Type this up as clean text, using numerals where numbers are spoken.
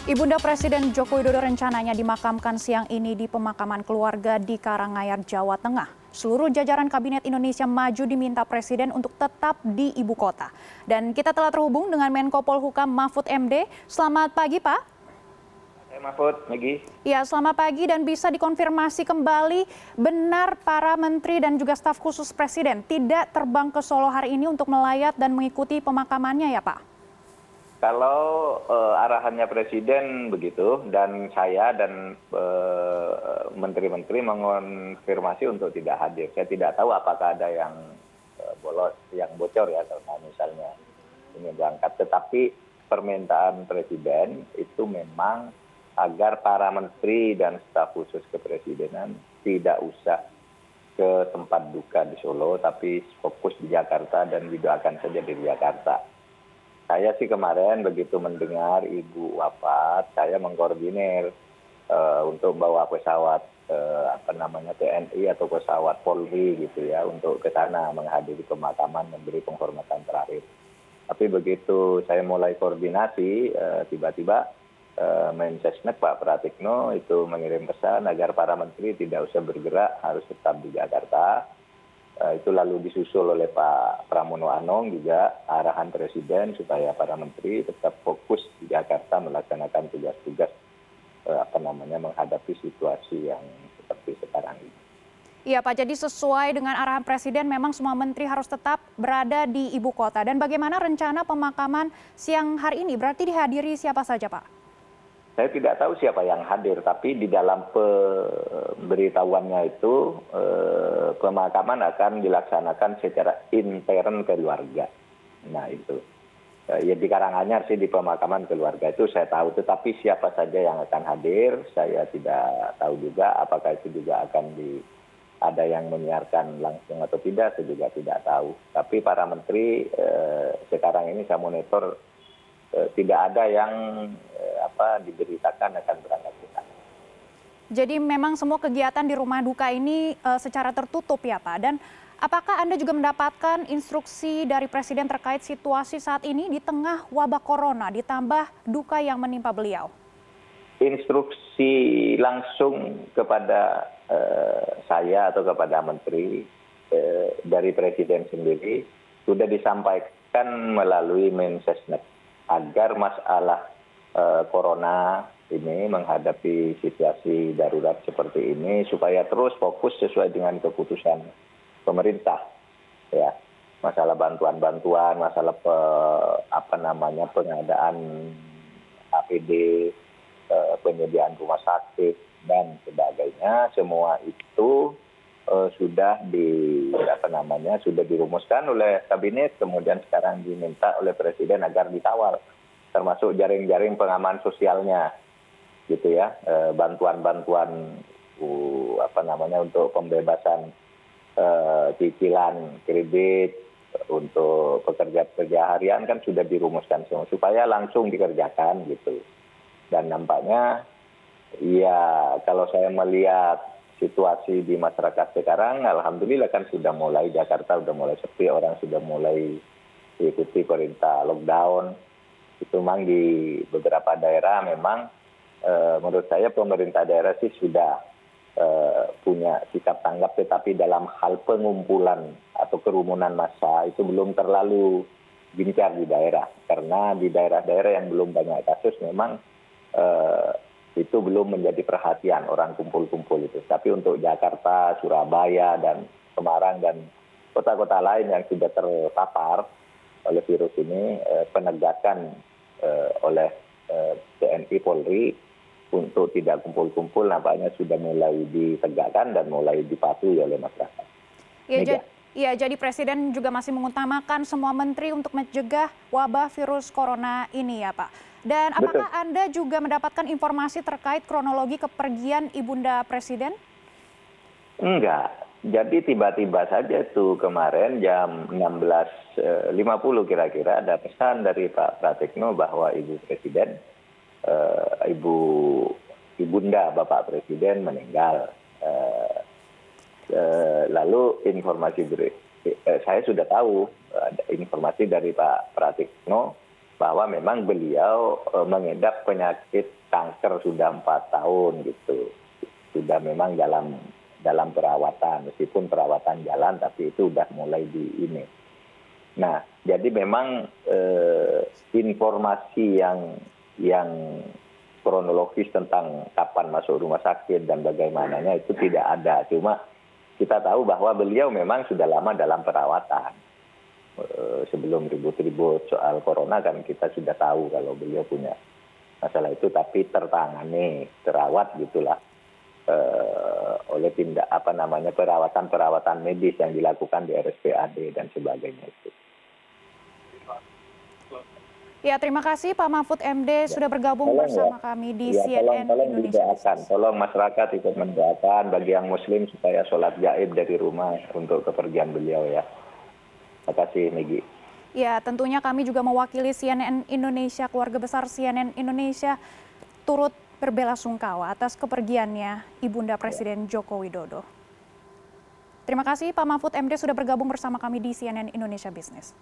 Ibunda Presiden Joko Widodo rencananya dimakamkan siang ini di pemakaman keluarga di Karanganyar, Jawa Tengah. Seluruh jajaran Kabinet Indonesia Maju diminta Presiden untuk tetap di ibu kota. Dan kita telah terhubung dengan Menko Polhukam Mahfud MD. Selamat pagi, Pak. Mahfud, Maggie. Ya, selamat pagi dan bisa dikonfirmasi kembali benar para menteri dan juga staf khusus Presiden tidak terbang ke Solo hari ini untuk melayat dan mengikuti pemakamannya ya, Pak? Kalau arahannya Presiden begitu dan saya dan menteri-menteri mengonfirmasi untuk tidak hadir. Saya tidak tahu apakah ada yang bolos, yang bocor ya kalau misalnya ini berangkat. Tetapi permintaan Presiden itu memang agar para menteri dan staf khusus kepresidenan tidak usah ke tempat duka di Solo, tapi fokus di Jakarta dan didoakan saja di Jakarta. Saya sih kemarin begitu mendengar ibu wafat, saya mengkoordinir untuk bawa pesawat TNI atau pesawat Polri gitu ya untuk ke sana menghadiri pemakaman, memberi penghormatan terakhir. Tapi begitu saya mulai koordinasi, tiba-tiba Mensesnek Pak Pratikno itu mengirim pesan agar para menteri tidak usah bergerak, harus tetap di Jakarta. Itu lalu disusul oleh Pak Pramono Anung juga arahan Presiden supaya para menteri tetap fokus di Jakarta melaksanakan tugas-tugas menghadapi situasi yang seperti sekarang ini. Iya Pak, jadi sesuai dengan arahan Presiden memang semua menteri harus tetap berada di ibu kota. Dan bagaimana rencana pemakaman siang hari ini? Berarti dihadiri siapa saja Pak? Saya tidak tahu siapa yang hadir, tapi di dalam pemberitahuannya itu pemakaman akan dilaksanakan secara intern keluarga. Nah itu, ya di Karanganyar sih di pemakaman keluarga itu saya tahu, tetapi siapa saja yang akan hadir saya tidak tahu juga. Apakah itu juga akan ada yang menyiarkan langsung atau tidak, saya juga tidak tahu. Tapi para menteri sekarang ini saya monitor tidak ada yang diberitakan akan berangkat ke sana. Jadi memang semua kegiatan di rumah duka ini secara tertutup ya Pak. Dan apakah Anda juga mendapatkan instruksi dari Presiden terkait situasi saat ini di tengah wabah corona ditambah duka yang menimpa beliau? Instruksi langsung kepada saya atau kepada menteri dari Presiden sendiri sudah disampaikan melalui Mensesnek agar masalah corona ini menghadapi situasi darurat seperti ini supaya terus fokus sesuai dengan keputusan pemerintah ya, masalah bantuan-bantuan, masalah pengadaan APD, penyediaan rumah sakit dan sebagainya, semua itu sudah sudah dirumuskan oleh kabinet, kemudian sekarang diminta oleh Presiden agar dikawal, termasuk jaring-jaring pengaman sosialnya gitu ya, bantuan-bantuan untuk pembebasan cicilan kredit untuk pekerja-pekerja harian kan sudah dirumuskan semua supaya langsung dikerjakan gitu. Dan nampaknya ya kalau saya melihat situasi di masyarakat sekarang, alhamdulillah kan sudah mulai, Jakarta sudah mulai sepi, orang sudah mulai diikuti perintah lockdown. Itu memang di beberapa daerah memang menurut saya pemerintah daerah sih sudah punya sikap tanggap, tetapi dalam hal pengumpulan atau kerumunan massa itu belum terlalu gencar di daerah, karena di daerah-daerah yang belum banyak kasus memang itu belum menjadi perhatian orang kumpul-kumpul itu. Tapi untuk Jakarta, Surabaya, dan Semarang dan kota-kota lain yang sudah terpapar oleh virus ini, penegakan oleh TNI Polri untuk tidak kumpul-kumpul nampaknya sudah mulai ditegakkan dan mulai dipatuhi oleh masyarakat. Ya, jadi Presiden juga masih mengutamakan semua menteri untuk mencegah wabah virus corona ini ya Pak. Dan apakah Betul. Anda juga mendapatkan informasi terkait kronologi kepergian Ibunda Presiden? Enggak. Jadi tiba-tiba saja tuh kemarin jam 16.50 kira-kira ada pesan dari Pak Pratikno bahwa Ibu Presiden, Ibunda Bapak Presiden meninggal. Lalu informasi saya sudah tahu ada informasi dari Pak Pratikno bahwa memang beliau mengidap penyakit kanker sudah 4 tahun gitu. Sudah memang dalam perawatan, meskipun perawatan jalan tapi itu sudah mulai di ini. Nah, jadi memang informasi yang kronologis tentang kapan masuk rumah sakit dan bagaimananya itu tidak ada. Cuma kita tahu bahwa beliau memang sudah lama dalam perawatan. Sebelum ribut-ribut soal corona kan kita sudah tahu kalau beliau punya masalah itu, tapi tertangani, terawat gitulah oleh perawatan medis yang dilakukan di RSPAD dan sebagainya itu. Ya, terima kasih Pak Mahfud MD sudah bergabung bersama kami di CNN Indonesia. Tolong masyarakat ikut mendoakan bagi yang muslim supaya sholat gaib dari rumah untuk kepergian beliau ya. Terima kasih Megi. Ya, tentunya kami juga mewakili CNN Indonesia, keluarga besar CNN Indonesia turut berbelasungkawa atas kepergiannya Ibunda Presiden Joko Widodo. Terima kasih Pak Mahfud MD sudah bergabung bersama kami di CNN Indonesia Business.